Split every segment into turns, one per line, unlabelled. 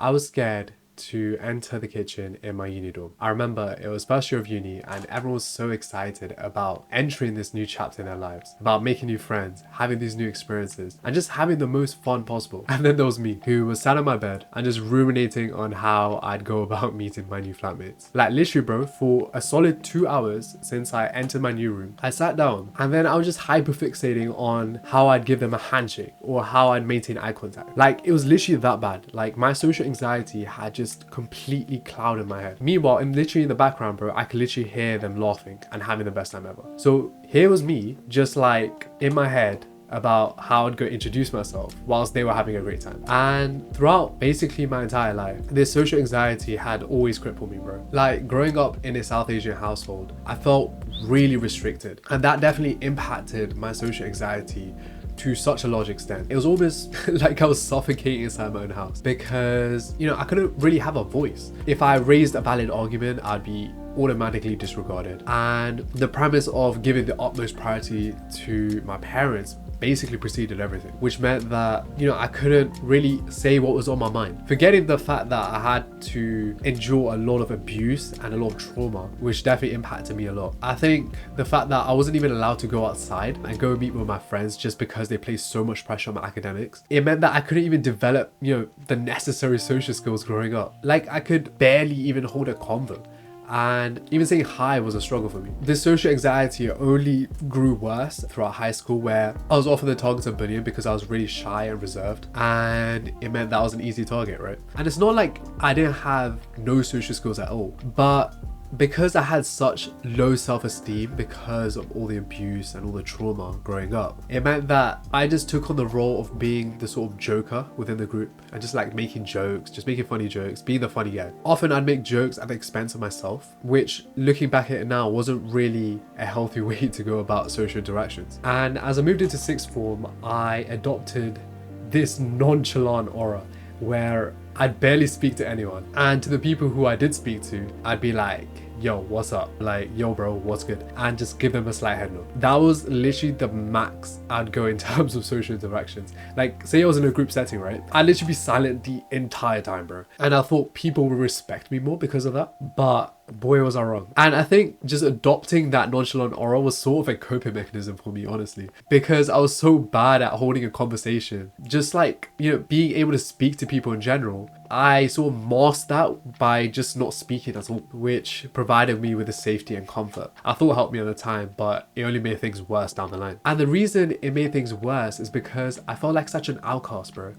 I was scared to enter the kitchen in my uni dorm. I remember it was first year of uni and everyone was so excited about entering this new chapter in their lives, about making new friends, having these new experiences, and just having the most fun possible. And then there was me, who was sat on my bed and just ruminating on how I'd go about meeting my new flatmates. Like literally, bro, for a solid 2 hours since I entered my new room, I sat down and then I was just hyperfixating on how I'd give them a handshake or how I'd maintain eye contact. Like it was literally that bad. Like my social anxiety had just completely clouded my head. Meanwhile, literally in the background, bro, I could literally hear them laughing and having the best time ever. So here was me, just like in my head about how I'd go introduce myself whilst they were having a great time. And throughout basically my entire life, this social anxiety had always crippled me, bro. Like growing up in a South Asian household, I felt really restricted, and that definitely impacted my social anxiety to such a large extent. It was almost like I was suffocating inside my own house because, you know, I couldn't really have a voice. If I raised a valid argument, I'd be automatically disregarded. And the premise of giving the utmost priority to my parents basically preceded everything, which meant that, you know, I couldn't really say what was on my mind. Forgetting the fact that I had to endure a lot of abuse and a lot of trauma, which definitely impacted me a lot. I think the fact that I wasn't even allowed to go outside and go meet with my friends just because they placed so much pressure on my academics, it meant that I couldn't even develop, you know, the necessary social skills growing up. Like I could barely even hold a convo. And even saying hi was a struggle for me. This social anxiety only grew worse throughout high school, where I was often the target of bullying because I was really shy and reserved, and it meant that I was an easy target, right? And it's not like I didn't have no social skills at all, but because I had such low self-esteem because of all the abuse and all the trauma growing up, it meant that I just took on the role of being the sort of joker within the group and just like making jokes, just making funny jokes, being the funny guy. Often I'd make jokes at the expense of myself, which looking back at it now wasn't really a healthy way to go about social interactions. And as I moved into sixth form, I adopted this nonchalant aura where I'd barely speak to anyone. And to the people who I did speak to, I'd be like, yo, what's up? Like, yo, bro, what's good? And just give them a slight head nod. That was literally the max I'd go in terms of social interactions. Like, say I was in a group setting, right? I'd literally be silent the entire time, bro. And I thought people would respect me more because of that. But boy, was I wrong. And I think just adopting that nonchalant aura was sort of a coping mechanism for me, honestly, because I was so bad at holding a conversation. Just like, you know, being able to speak to people in general, I sort of masked that by just not speaking at all, which provided me with the safety and comfort I thought helped me at the time, but it only made things worse down the line. And the reason it made things worse is because I felt like such an outcast, bro.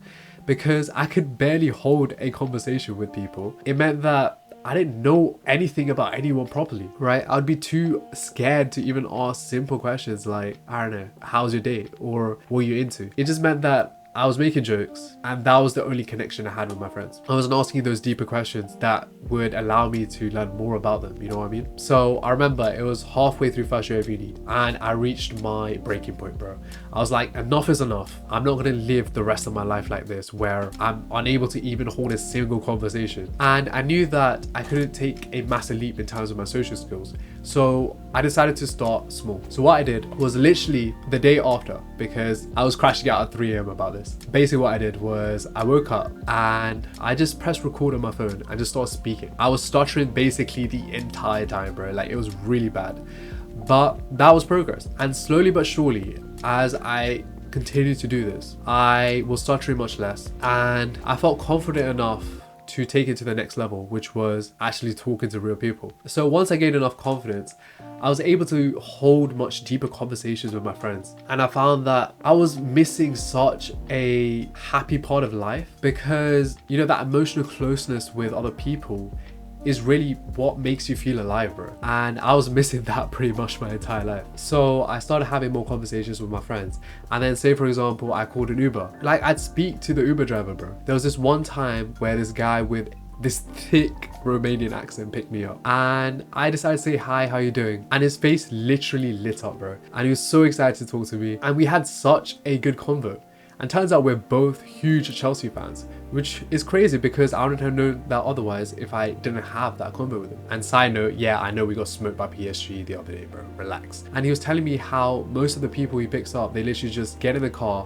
Because I could barely hold a conversation with people. It meant that I didn't know anything about anyone properly, right? I'd be too scared to even ask simple questions like, I don't know, how's your day? Or what are you into? It just meant that I was making jokes and that was the only connection I had with my friends. I wasn't asking those deeper questions that would allow me to learn more about them, you know what I mean? So I remember it was halfway through first year of uni and I reached my breaking point, bro. I was like, enough is enough. I'm not gonna live the rest of my life like this where I'm unable to even hold a single conversation. And I knew that I couldn't take a massive leap in terms of my social skills. So I decided to start small. So what I did was literally the day after, because I was crashing out at 3 a.m. about this. Basically what I did was I woke up and I just pressed record on my phone and just started speaking. I was stuttering basically the entire time, bro. Like it was really bad. But that was progress. And slowly but surely, as I continued to do this, I was stuttering much less and I felt confident enough to take it to the next level, which was actually talking to real people. So once I gained enough confidence, I was able to hold much deeper conversations with my friends. And I found that I was missing such a happy part of life because, you know, that emotional closeness with other people is really what makes you feel alive, bro. And I was missing that pretty much my entire life. So I started having more conversations with my friends. And then say, for example, I called an Uber. Like I'd speak to the Uber driver, bro. There was this one time where this guy with this thick Romanian accent picked me up and I decided to say, hi, how you doing? And his face literally lit up, bro. And he was so excited to talk to me. And we had such a good convo. And turns out we're both huge Chelsea fans, which is crazy because I wouldn't have known that otherwise if I didn't have that combo with him. And side note, yeah, I know we got smoked by PSG the other day, bro, relax. And he was telling me how most of the people he picks up, they literally just get in the car,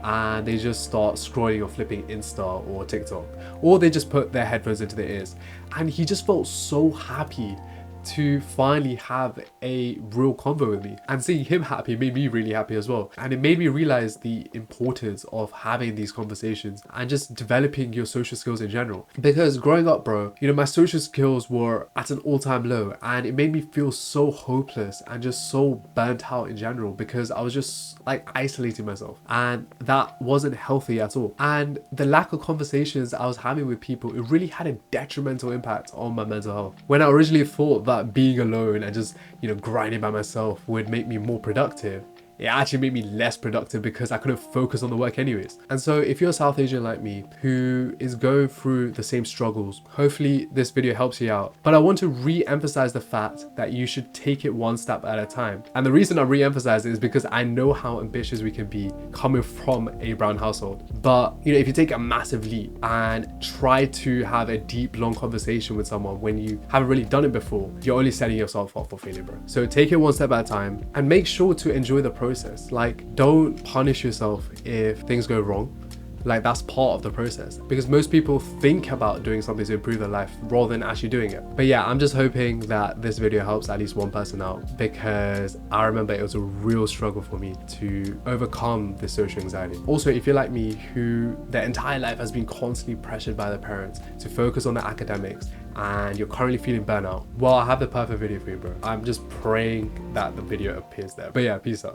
and they just start scrolling or flipping Insta or TikTok, or they just put their headphones into their ears. And he just felt so happy to finally have a real convo with me, and seeing him happy made me really happy as well. And it made me realize the importance of having these conversations and just developing your social skills in general. Because growing up, bro, you know, my social skills were at an all-time low, and it made me feel so hopeless and just so burnt out in general, because I was just like isolating myself, and that wasn't healthy at all. And the lack of conversations I was having with people, it really had a detrimental impact on my mental health. When I originally thought that being alone and just, you know, grinding by myself would make me more productive, it actually made me less productive because I couldn't focus on the work anyways. And so if you're a South Asian like me who is going through the same struggles, hopefully this video helps you out. But I want to re-emphasize the fact that you should take it one step at a time. And the reason I re-emphasize it is because I know how ambitious we can be coming from a brown household. But, you know, if you take a massive leap and try to have a deep, long conversation with someone when you haven't really done it before, you're only setting yourself up for failure, bro. So take it one step at a time and make sure to enjoy the process. Like, don't punish yourself if things go wrong. Like, that's part of the process, because most people think about doing something to improve their life rather than actually doing it. But yeah, I'm just hoping that this video helps at least one person out, because I remember it was a real struggle for me to overcome this social anxiety. Also, if you're like me, who their entire life has been constantly pressured by their parents to focus on their academics, and you're currently feeling burnout, well, I have the perfect video for you, bro. I'm just praying that the video appears there. But yeah, peace out.